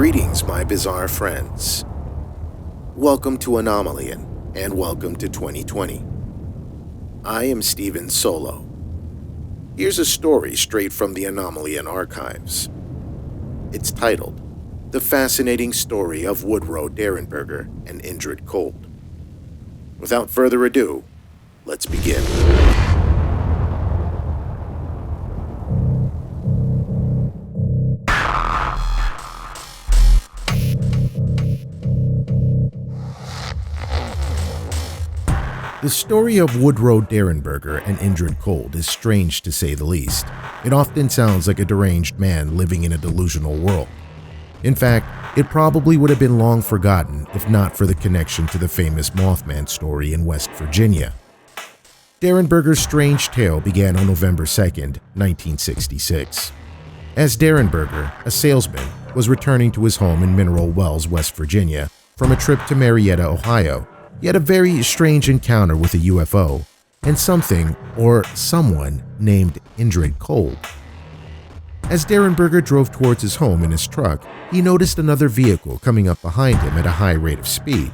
Greetings, my bizarre friends. Welcome to Anomalian, and welcome to 2020. I am Stephen Solo. Here's a story straight from the Anomalian archives. It's titled, The Fascinating Story of Woodrow Derenberger and Indrid Cold. Without further ado, let's begin. The story of Woodrow Derenberger and Indrid Cold is strange to say the least. It often sounds like a deranged man living in a delusional world. In fact, it probably would have been long forgotten if not for the connection to the famous Mothman story in West Virginia. Derenberger's strange tale began on November 2nd, 1966. As Derenberger, a salesman, was returning to his home in Mineral Wells, West Virginia, from a trip to Marietta, Ohio, he had a very strange encounter with a UFO and something or someone named Indrid Cold. As Derenberger drove towards his home in his truck, he noticed another vehicle coming up behind him at a high rate of speed.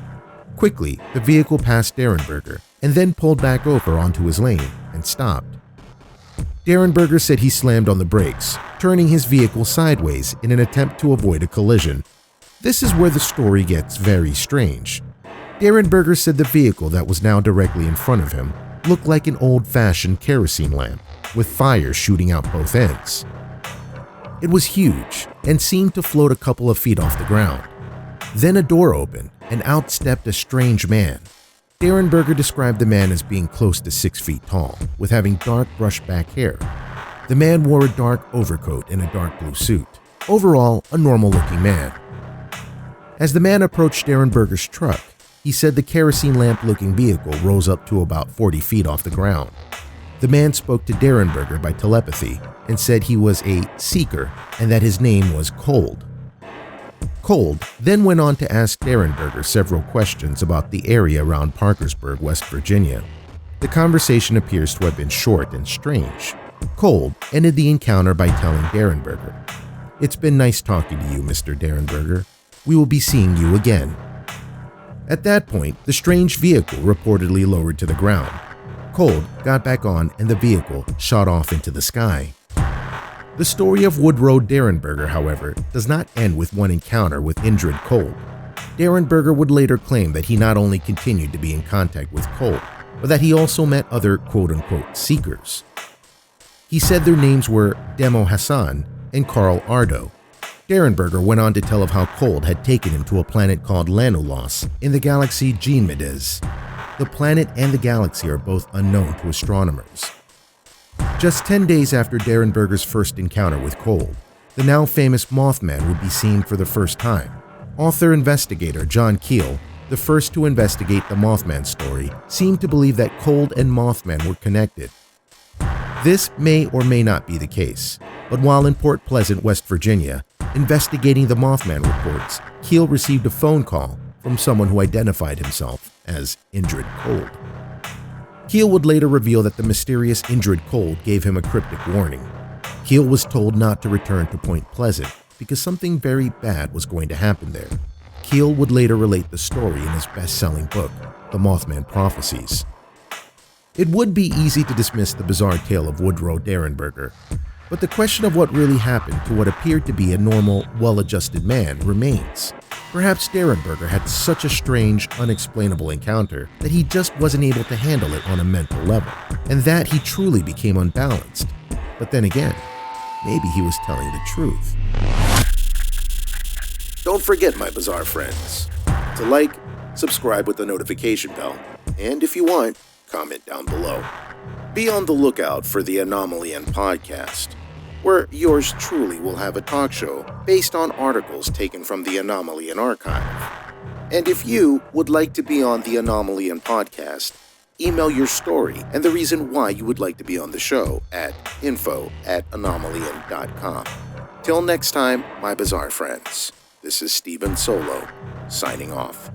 Quickly, the vehicle passed Derenberger and then pulled back over onto his lane and stopped. Derenberger said he slammed on the brakes, turning his vehicle sideways in an attempt to avoid a collision. This is where the story gets very strange. Derenberger said the vehicle that was now directly in front of him looked like an old-fashioned kerosene lamp, with fire shooting out both ends. It was huge and seemed to float a couple of feet off the ground. Then a door opened and out stepped a strange man. Derenberger described the man as being close to 6 feet tall, with having dark brushed back hair. The man wore a dark overcoat and a dark blue suit. Overall, a normal-looking man. As the man approached Derenberger's truck, he said the kerosene lamp-looking vehicle rose up to about 40 feet off the ground. The man spoke to Derenberger by telepathy and said he was a seeker and that his name was Cold. Cold then went on to ask Derenberger several questions about the area around Parkersburg, West Virginia. The conversation appears to have been short and strange. Cold ended the encounter by telling Derenberger, "It's been nice talking to you, Mr. Derenberger. We will be seeing you again." At that point, the strange vehicle reportedly lowered to the ground. Cold got back on and the vehicle shot off into the sky. The story of Woodrow Derenberger, however, does not end with one encounter with Indrid Cold. Derenberger would later claim that he not only continued to be in contact with Cold, but that he also met other quote-unquote seekers. He said their names were Demo Hassan and Carl Ardo. Derenberger went on to tell of how Cold had taken him to a planet called Lanulos in the galaxy Ganymede. The planet and the galaxy are both unknown to astronomers. Just 10 days after Derenberger's first encounter with Cold, the now famous Mothman would be seen for the first time. Author-investigator John Keel, the first to investigate the Mothman story, seemed to believe that Cold and Mothman were connected. This may or may not be the case, but while in Port Pleasant, West Virginia, investigating the Mothman reports, Keel received a phone call from someone who identified himself as Indrid Cold. Keel would later reveal that the mysterious Indrid Cold gave him a cryptic warning. Keel was told not to return to Point Pleasant because something very bad was going to happen there. Keel would later relate the story in his best-selling book, The Mothman Prophecies. It would be easy to dismiss the bizarre tale of Woodrow Derenberger, but the question of what really happened to what appeared to be a normal, well-adjusted man remains. Perhaps Derenberger had such a strange, unexplainable encounter that he just wasn't able to handle it on a mental level, and that he truly became unbalanced. But then again, maybe he was telling the truth. Don't forget, my bizarre friends, to like, subscribe with the notification bell, and if you want, comment down below. Be on the lookout for the Anomalian podcast, where yours truly will have a talk show based on articles taken from the Anomalian archive. And if you would like to be on the Anomalian podcast, email your story and the reason why you would like to be on the show at info@anomalian.com. Till next time, my bizarre friends, this is Stephen Solo, signing off.